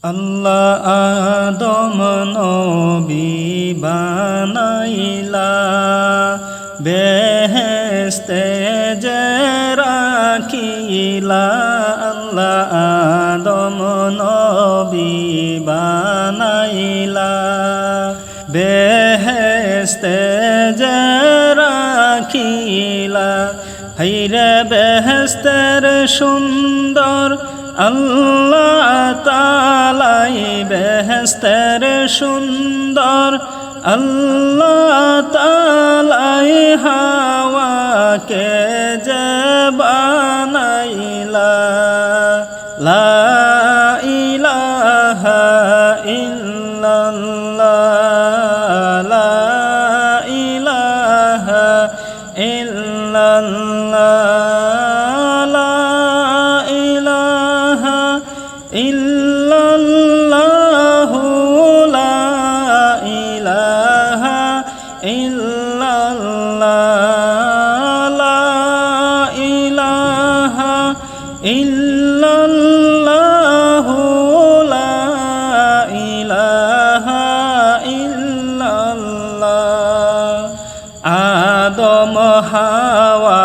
আল্লাহ আদম নবী বানাইলা বেহেশতে যে রাখিলা। আল্লাহ আদম নবী বানাইলা বেহেশতে যে রাখিলা। হাইরে বেহেশতের সুন্দর আল্লাহ তাআলাই বেহেশতের সুন্দর আল্লাহ তাআলাই হাওয়াকে যে বানাইলা। লা ইলাহা ইল্লাল্লাহ লা ইলাহা ইল্লাল্লাহ ইল্লাল্লাহু লা ইলাহা ইল্লাল্লাহ লা ইলাহা ইল্লাল্লাহু লা ইলাহা ইল্লাল্লাহ। আদম হাওয়া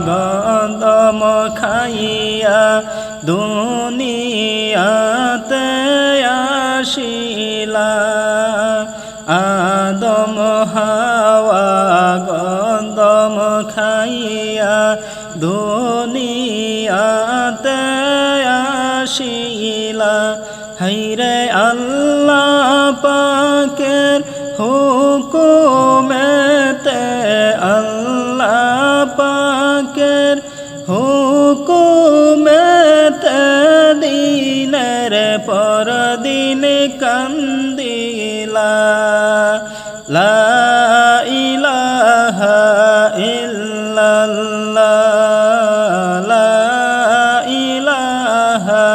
গন্ধম খাইয়া দুনিয়াতে আসিলা। আদম হাওয়া গন্ধম খাইয়া দুনিয়াতে আসিলা। হাইরে আল্লাহ পাকের হুকুমেতে আল্লাহ পাকের হুকুমেতে দিনের পর দিন কান্দিলা। লা ইলাহা ইল্লাল্লাহ লা ইলাহা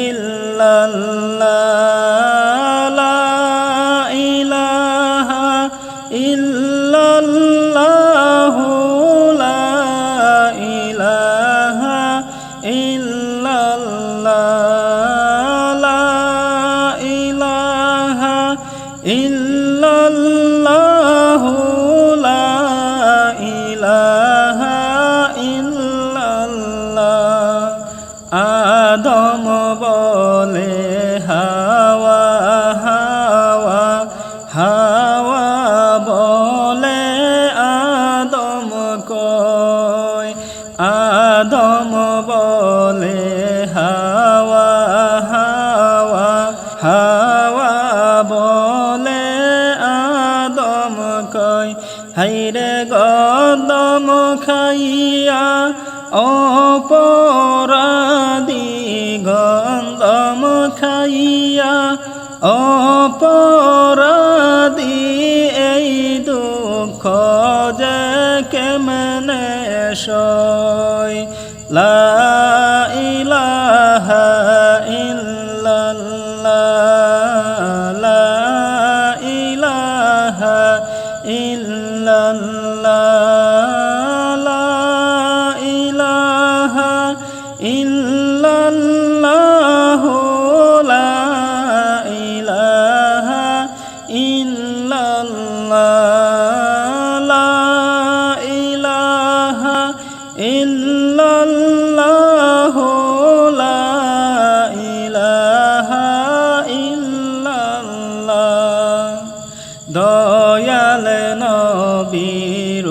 ইল্লাল্লাহ লা ইলাহা ইল্লাল্লাহু লা ইলাহা ইল্লাল্লাহ লা ইলাহা ইল্লাল্লাহু লা ইলাহা ইল্লাল্লাহ। আদম বলে হাওয়া হাওয়া হাওয়া বলে আদম কয়। আদম বলে হাওয়া হাওয়া হাওয়া বলে আদম কয়। হাইরে গন্ধম খাইয়া অপরাধী গন্ধম খাইয়া অপরাধী এই দুঃখ যে কেমনে সয়। লা ইলাহা ইল্লাল্লাহ লা ইলাহা ইল্লাল্লাহ লা ইলাহা ইল্লাল্লাহু লা ইলাহা ইল্লাল্লাহ লা ইলাহা ইল্লাল্লাহু লা ইলাহা ইল্লাল্লাহ। দয়াল নবীর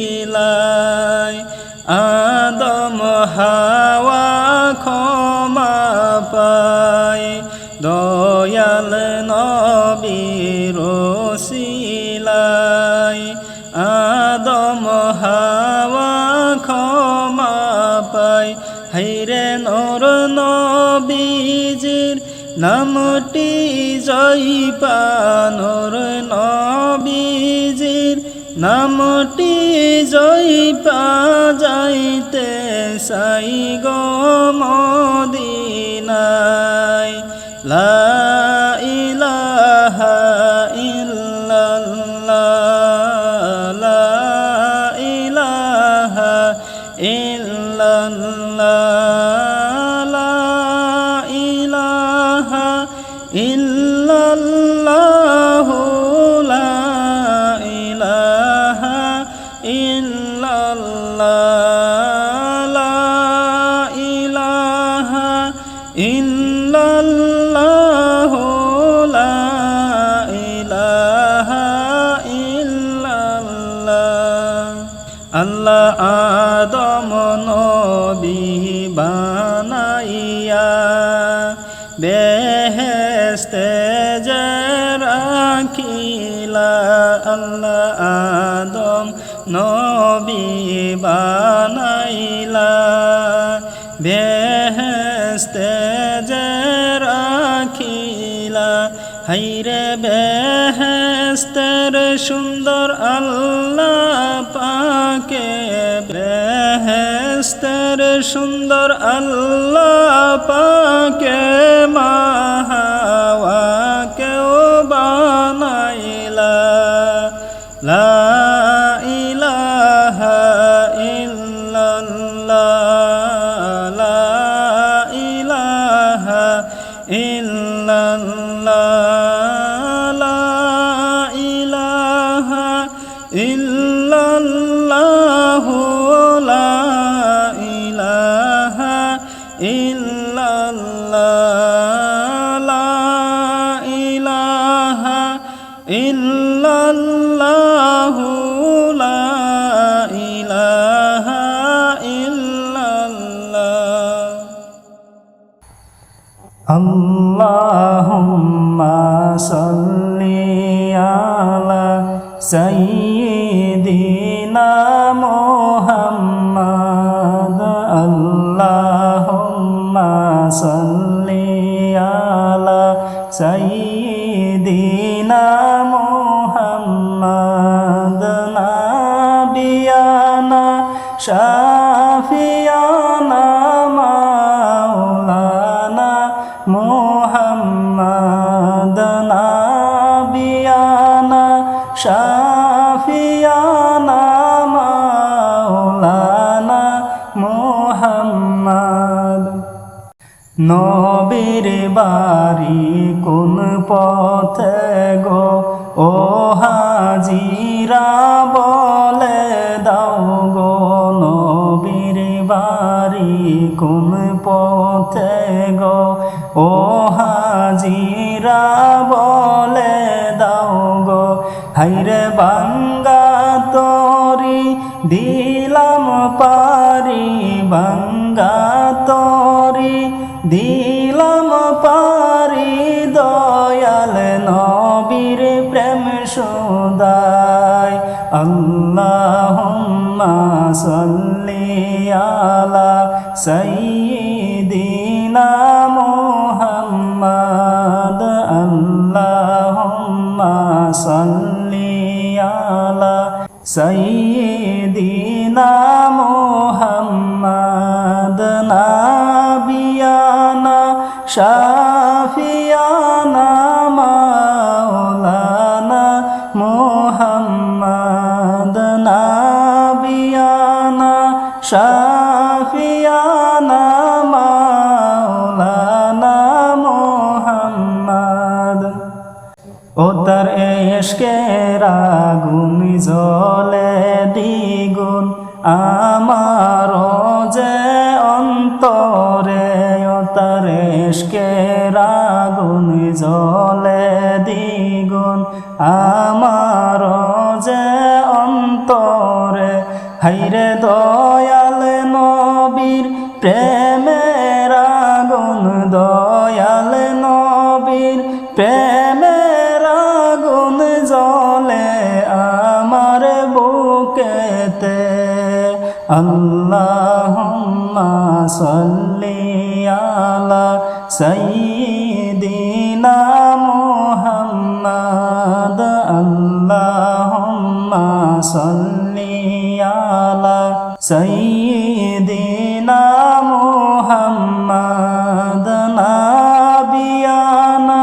উসিলায় আদম হাওয়া ক্ষমা পায়। দয়াল নবীর উসিলায় আদম হাওয়া ক্ষমা পায়। হাইরে নূর নবীজির নামটি জয়পা নূর নবীজির নামটি জয়পা যাইতে চাই গো মদিনায়। লা ইলাহা ইল্লাল্লাহ লা ইলাহা ইল্লাল্লাহ লা ইলাহা ইল্লাল্লাহু লা ইলাহা ইল্লাল্লাহ লা ইলাহা ইল্লাল্লাহু লা ইলাহা ইল্লাল্লাহ আল্লাহ আদম নবী বানাইয়া বেহেশতে যে রাখিলা আল্লাহ আদম নবী বানাইলা বেহেশতে যে রাখিলা হাইরে বেহেশতের সুন্দর আল্লাহ পাকে বেহেশতের সুন্দর আল্লাহ পাকে মা হাওয়াকেও বানাইলা লা ইলাহা ইল্লাল্লাহ লা ইলাহা ইল্লাল্লাহ লা ইলাহা ইল্লাল্লাহু লা ইলাহা ইল্লাল্লাহ লা ইলাহা ইল্লাল্লাহু লা ইলাহা ইল্লাল্লাহ আল্লাহুম্মা সাল্লি আলা সাইয়্যিদিনা মুহাম্মাদ আল্লাহুম্মা সাল্লি আলা সাইয়্যিদিনা মুহাম্মাদ নাবিয়ানা শাফিয়ানা মাওলানা মুহাম্মাদ নাবিয়ানা শাফিয়ানা মাওলানা মুহাম্মাদ নবীর বাড়ি কোন পথে গো ও হাজিরা বলে দাও গো নবীর বাড়ি কোন পথে গো ও হাজিরা বলে দাও গো হাইরে বাঙ্গা তরি দিলাম পারি বাঙ্গা তরি দিলাম পারি দয়াল নবীর প্রেম সুদাই আল্লাহুম্মা সাল্লি আলা সাইয়্যিদিনা মুহাম্মাদ আল্লাহুম্মা সাল্লি আলা সাইয়্যিদিনা মুহাম্মাদ নাবিয়ানা শাফিয়ানা মাওলানা মুহাম্মাদ নাবিয়ানা শাফিয়ানা মাওলানা মুহাম্মাদ ও তার ইশকের আগুন জ্বলে দ্বিগুণ আমার যে অন্তরে ও তার ইশকের আগুন জ্বলে দ্বিগুণ আমার যে অন্তরে হাইরে দয়াল নবীর প্রেমের আগুন দয়াল নবীর প্রেমের আগুন জ্বলে আমার বুকেতে আল্লাহুম্মা সাল্লি আলা সাইয়্যিদিনা মুহাম্মাদ আল্লাহুম্মা সাল্লি আলা সাইয়্যিদিনা মুহাম্মাদ নাবিয়ানা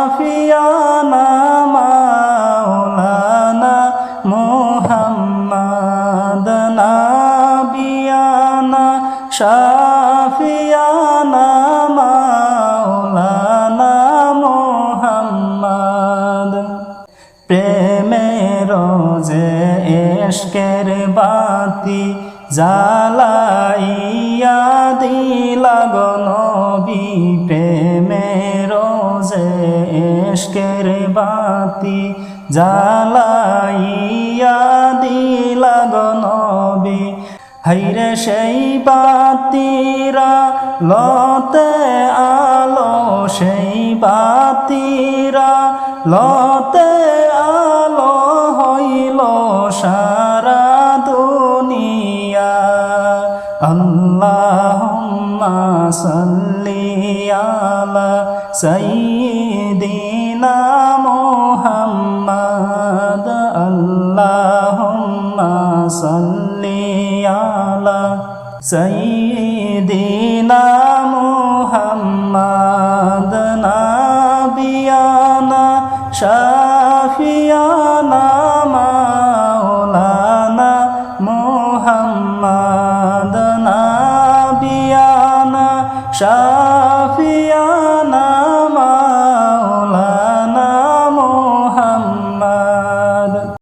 শাফিয়ানা মাওলানা মুহাম্মাদ নাবিয়ানা শাফিয়ানা মাওলানা এশকের বাতি জ্বালাইয়া দিলা গো নবী প্রেমের যে এশকের বাতি জ্বালাইয়া দিলা গো নবী হাইরে সেই বাতিরা লতে আলো সেই বাতিরা লতে আলো হইল সারা দুনিয়া আল্লাহুম্মা সাল্লি আলা সাইয়্যিদিনা মুহাম্মাদ আল্লাহুম্মা সাল্লি আলা সাইয়্যিদিনা মুহাম্মাদ নাবিয়ানা শাফিয়ানা মাওলানা মুহাম্মাদ নাবিয়ানা